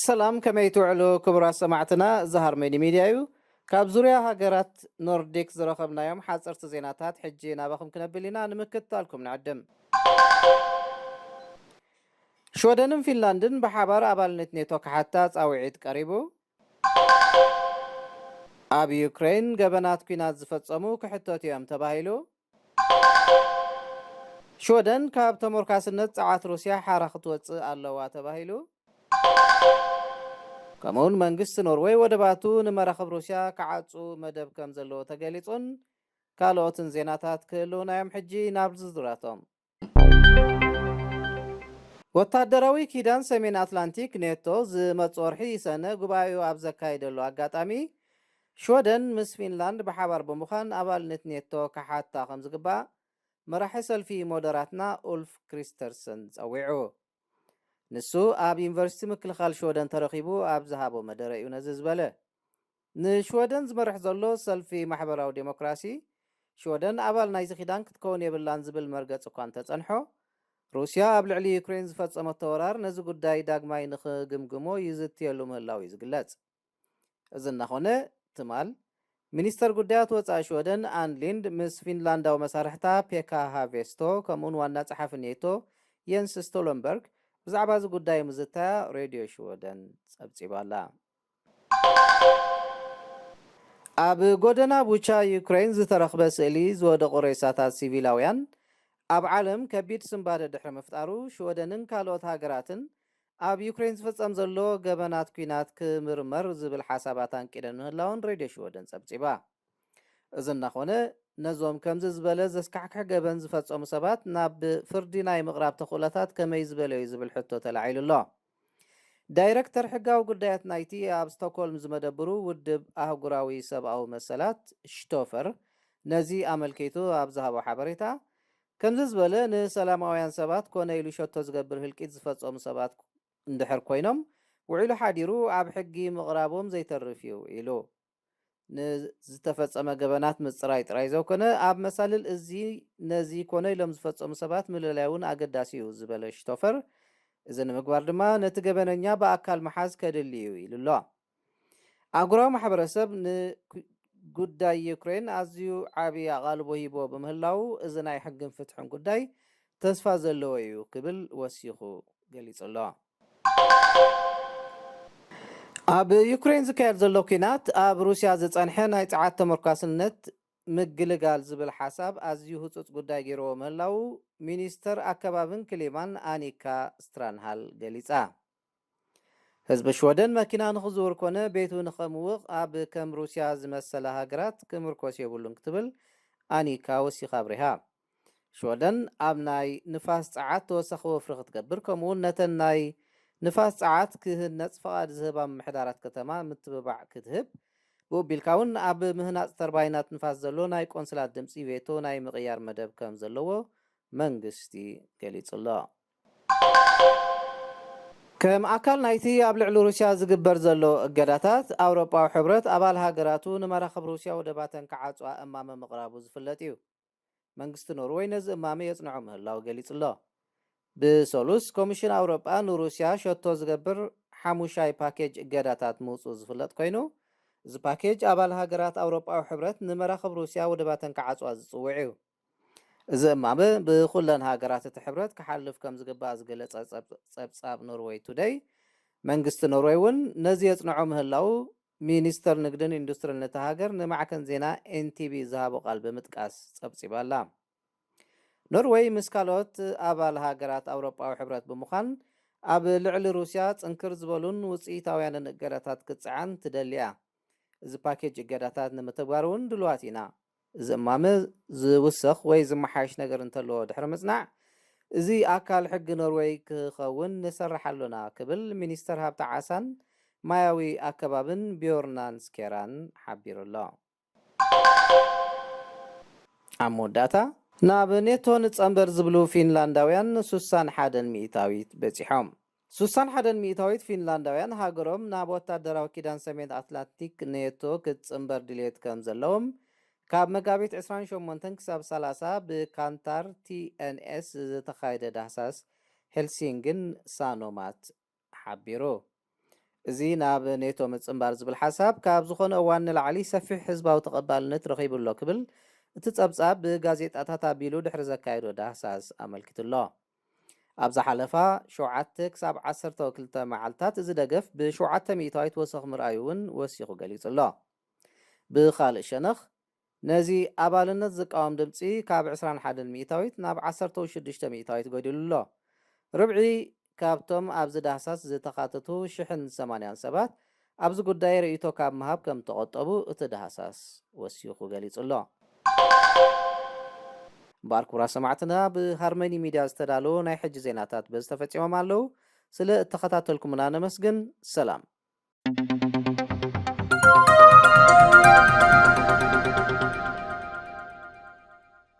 سلام كما يتوعلو كبرى سماعتنا زهر ميدي ميديايو كاب زوريا هاجرات نورديك زرخبنا يوم حاصرت زيناتات حجينا باخم كنبلينا نمكتالكم نعدم شودنم فنلندن بحبار أبالنت نيتو كحتات أوعيد قريبو أب يوكرين جبنات كينات زفتسمو كحتات يوم تباهيلو شودن كاب تمركاسنت عات روسيا حارخت وص اللوا تباهيلو كمون منجست نروي ودباتو نمرخب روسيا كعصو مدب كم زلو تغليصون كالوتن زيناتات كلونا يم حجي نابلز زراتهم ወታደራዊ ኪዳን ሰሜን አትላንቲክ ኔቶ ዝመጾርሒ ሰነ ጉባኤው ኣብ ዘካይደሉ አጋጣሚ ሽወደን ምስ ፊንላንድ በሓባር በመዃን አባልነት ኔቶ ከሓታ ከም ዝግባእ መራሒ ሰልፊ ሞደራትና ኡልፍ ክሪስተርሰን ፀዊዑ ንሱ ኣብ ዩኒቨርሲቲ ምክልኻል ሽወደን ተረኺቡ ኣብ ዝሃቦ መደረ እዩ ነዚ ዝበለ ንሽወደን ዝመርሕ ዘሎ ሰልፊ ማሕበራዊ ዴሞክራሲ ሽወደን አባል ናይዚ ኪዳን ክትከውን የብላን ዝብል መርገጽ እኳ እንተጸንሖ روسيا ኣብ ልዕሊ ዩክሬን ዝፈጸመቶ ወራር ነዚ ጉዳይ ዳግማይ ንኽግምግሞ ይዝትየሉ ምህላው እዩ ዝግለጽ እዚ እናኾነ ትማል ሚኒስተር ጉዳያት ወፃኢ ሽወደን አንሊንድ ምስ ፊንላንዳዊ መሳርሕታ ፔካ ሃቬስቶ ከምኡን ዋና ጸሓፊ ኔቶ የንስ ስቶለንበርግ ብዛዕባ እዚ ጉዳይ ምዝታያ ሬድዮ ሽወደን ጸብጺባላ ኣብ ጎደና ቡቻ ዩክሬን ዝተረኽበ ስእሊ ዝወደቑ ሬሳታት ሲቪላውያን ኣብ ዓለም ከቢድ ስምባደ ድሕሪ ምፍጣሩ ሽወደንን ካልኦት ሃገራትን ኣብ ዩክሬን ዝፈጸም ዘሎ ገበናት ኩናት ክምርመር ዝብል ሓሳባት አንቂደን ምህላውን ሬድዮ ሽወደን ጸብጺባ እዚ እናኾነ ነዞም ከምዚ ዝበለ ዘስካሕክሕ ገበን ዝፈጸሙ ሰባት ናብ ፍርዲ ናይ ምቕራብ ተኽእሎታት ከመይ ዝበለዩ ዝብል ሕቶ ተላዒሉ ኣሎ ዳይረክተር ሕጋዊ ጉዳያት ናይቲ ኣብ ስቶክሆልም ዝመደብሩ ውድብ ኣህጉራዊ ሰብኣዊ መሰላት ሽቶፈር ነዚ ኣመልኪቱ ኣብ ዝሃቦ ሓበሬታ ከምዚ ዝበለ ንሰላማውያን ሰባት ኮነ ኢሉ ሸቶ ዝገብር ህልቂት ዝፈጸሙ ሰባት እንድሕር ኮይኖም ውዒሉ ሓዲሩ ኣብ ሕጊ ምቕራቦም ዘይተርፍ እዩ ኢሉ ንዝተፈጸመ ገበናት ምጽራይ ጥራይ ዘውኮነ ኣብ መሳልል እዚ ነዚ ኮነ ኢሎም ዝፈጸሙ ሰባት ምልላይ እውን ኣገዳሲ እዩ ዝበለ ሽቶፈር እዚ ንምግባር ድማ ነቲ ገበነኛ ብኣካል መሓዝ ከድሊ እዩ ኢሉ ኣሎ ኣህጉራዊ ማሕበረሰብ ጉዳይ ዩክሬን ኣዝዩ ዓብዪ ኣቓልቦ ሂቦ በምህላው እዚ ናይ ሕግን ፍትሕን ጉዳይ ተስፋ ዘለዎ እዩ ክብል ወሲኹ ገሊጹ ኣሎ ኣብ ዩክሬን ዝካየድ ዘሎ ኩናት ኣብ ሩስያ ዝጸንሐ ናይ ጸዓት ተመርኳስነት ምግልጋል ዝብል ሓሳብ ኣዝዩ ህፁፅ ጉዳይ ገይርዎ ምህላው ሚኒስተር ኣከባብን ክሊማን ኣኒካ ስትራንሃል ገሊጻ ህዝቢ ሽወደን መኪና ንኽዝውር ኮነ ቤቱ ንኸምውቕ ኣብ ከም ሩስያ ዝመሰለ ሃገራት ክምርኮስ የብሉን ክትብል ኣኒካ ወሲኻ ኣብሪሃ ሽወደን ኣብ ናይ ንፋስ ጸዓት ተወሳኺ ወፍሪ ክትገብር ከምኡውን ነተን ናይ ንፋስ ጸዓት ክህነፅ ፍቓድ ዝህባ ምምሕዳራት ከተማ ምትብባዕ ክትህብ ብኡቢልካ እውን ኣብ ምህናፅ ተርባይናት ንፋስ ዘሎ ናይ ቆንስላት ድምፂ ቬቶ ናይ ምቕያር መደብ ከም ዘለዎ መንግስቲ ገሊጹ ኣሎ ከም ኣካል ናይቲ ኣብ ልዕሊ ሩስያ ዝግበር ዘሎ እገዳታት ኣውሮፓዊ ሕብረት ኣባል ሃገራቱ ንመራኸብ ሩስያ ወደባተን ክዓፅዋ እማመ ምቕራቡ ዝፍለጥ እዩ መንግስቲ ኖርዌይ ነዚ እማመ የጽንዖ ምህላው ገሊጹ ኣሎ ብሰሉስ ኮሚሽን ኣውሮጳ ንሩስያ ሸቶ ዝገብር ሓሙሻይ ፓኬጅ እገዳታት ምውፁእ ዝፍለጥ ኮይኑ እዚ ፓኬጅ ኣባል ሃገራት ኣውሮፓዊ ሕብረት ንመራኸብ ሩስያ ወደባተን ክዓፅዋ ዝጽውዕ እዩ እዚ እማመ ብኩለን ሃገራት እቲ ሕብረት ክሓልፍ ከም ዝግባእ ዝገለጸ ጸብጻብ ኖርዌይ ቱደይ መንግስቲ ኖርዌይ እውን ነዚ የጽንዖ ምህላው ሚኒስተር ንግድን ኢንዱስትሪን ነቲ ሃገር ንማዕከን ዜና ኤንቲቪ ዝሃቦ ቃል ብምጥቃስ ጸብጺባላ ኖርዌይ ምስ ካልኦት ኣባል ሃገራት ኣውሮፓዊ ሕብረት ብምዃን ኣብ ልዕሊ ሩስያ ጽንክር ዝበሉን ውፅኢታውያንን እገዳታት ክትጽዓን ትደልያ እዚ ፓኬጅ እገዳታት ንምትግባር እውን ድልዋት ኢና እዚ እማመ ዝውስኽ ወይ ዝመሓሽ ነገር እንተለዎ ድሕሪ ምጽናዕ እዚ ኣካል ሕጊ ኖርዌይ ክኸውን ንሰርሓሉና ክብል ሚኒስተር ሃብቲ ዓሳን ማያዊ ኣከባብን ቢዮርናን ስኬራን ሓቢሩ ኣሎ ኣብ መወዳእታ ናብ ኔቶ ንጸንበር ዝብሉ ፊንላንዳውያን 61 ሚእታዊት በፂሖም 61 ሚእታዊት ፊንላንዳውያን ሃገሮም ናብ ወታደራዊ ኪዳን ሰሜን ኣትላንቲክ ኔቶ ክትጽንበር ድሌት ከም ዘለዎም ካብ መጋቢት 28 ክሳብ 30 ብካንታር ቲኤንኤስ ዝተኻየደ ዳህሳስ ሄልሲንግን ሳኖማት ሓቢሩ እዚ ናብ ኔቶ ምጽምባር ዝብል ሓሳብ ካብ ዝኾነ እዋን ንላዕሊ ሰፊሕ ህዝባዊ ተቐባልነት ረኺቡሎ ክብል እቲ ጸብጻብ ብጋዜጣታት ኣቢሉ ድሕሪ ዘካየዶ ዳህሳስ ኣመልኪቱሎ። ኣብ ዝሓለፋ 7 ክሳብ 12 መዓልትታት እዚ ደገፍ ብ7 ሚእታዊት ወሰኺ ምርኣዩ እውን ወሲኹ ገሊጹሎ። ብኻልእ ሸነኽ ነዚ ኣባልነት ዝቃወም ድምፂ ካብ 21 ሚእታዊት ናብ 16 ሚእታዊት ገዲሉሎ። ርብዒ ካብቶም ኣብዚ ዳህሳስ ዝተኻተቱ 1,080 ሰባት ኣብዚ ጉዳይ ርእይቶ ካብ ምሃብ ከም ተቆጠቡ እቲ ዳህሳስ ወሲኹ ገሊጹሎ። እምበር ክቡራት ሰማዕትና ብሃርመኒ ሚድያ ዝተዳለዉ ናይ ሕጂ ዜናታት በዚ ተፈጺሞም ኣለዉ። ስለ እተኸታተልኩምና ነመስግን። ሰላም